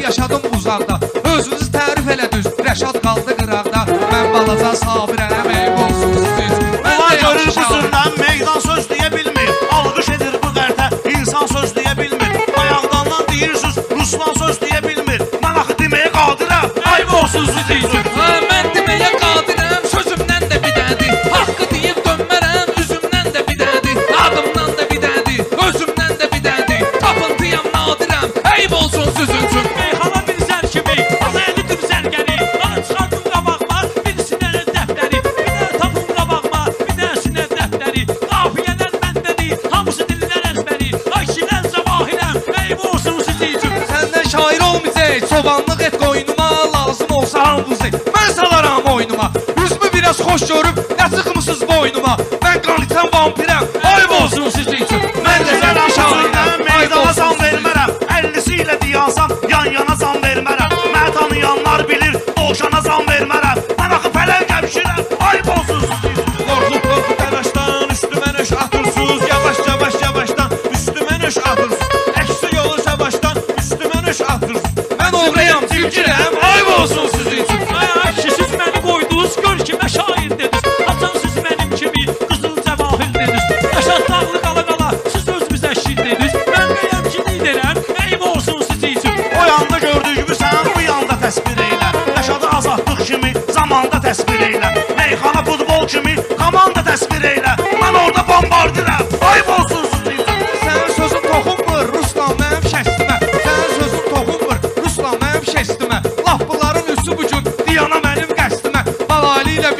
yaşadım uzaqda. Özünüz tərif elədiniz, Rəşad qaldı qıraqda. Mən balaca Sabirəm, eyb olsun siz. Ulan görür qüsurdan meydan söz deyə bilmir. Alqış edir bu qərtə, insan söz deyə bilmir. Ayaqdandan deyirsiniz, Ruslan söz deyə bilmir. Mən axı deməyə qadirəm, ayb olsun siz üçün. Mən deməyə qadirəm, sözümdən də bidədi. Haqqı deyib dönmərəm, üzümdən də bidədi. Adımdan da bidədi, özümdən də bidədi. Tapıntıyam nadirəm, eyb olsun siz üçün. Meyxana bir zər kimi, ana elidir zərgəni. Ana çıxardım qabaqma, birisindən dəftəri. Bir də tapım qabaqma, bir dəsinə dəftəri. Qafiyələr məndədir, hamısı dillər əzbəri. Ay şirən zavahirəm, eyb olsun siz üçün. Səndən şair olmayacaq, çobanlıq et qoynuma, lazım olsa hambuzi. Mən salaram oyunuma, üzümü biraz xoş görüb, nə çıxmısınız boynuma. Mən qanıtan vampirəm, ayb olsun siz üçün. Mən də sənəm şairəm, ayb meydana olsun zam siz üçün. vermərəm. 50-si ilə diyansam, yan-yana zam vermərəm. Məni tanıyanlar bilir, Oğuşana zam vermərəm. Mən axı pələng həmşirəm, ayb olsun siz üçün. Qorxub təlaşdan üstümə nöş atırsız. Yavaş yavaşdan üstümə nöş atırsız. Əksi yolu savaşdan üstümə nöş atırsız. Mən oğruyam, tilkirəm, ayb olsun siz üçün. Ay kişi siz məni qoydunuz, gör kimə şair dediniz. Açan siz mənim kimi, qızıl cəvahir dediniz. Yaşad dağlı qala, siz özünüzə şir dediniz. Mən bəyəm ki liderəm, eyb olsun siz üçün. O yanda gördüyümü sən bu yanda təsvir eylə. Yaşadı azadlıq kimi, zamanda təsvir eylə. Meyxana futbol kimi, komanda təsvir eylə. Mən orada bombardirəm, ayb olsun siz üçün. Sənin sözün toxunmur, Ruslan mənim şəstimə. Sənin sözün toxunmur, Ruslan mənim şəstimə. Laf bunların üstü bu gün, diyana mənim qəstimə. Balali ilə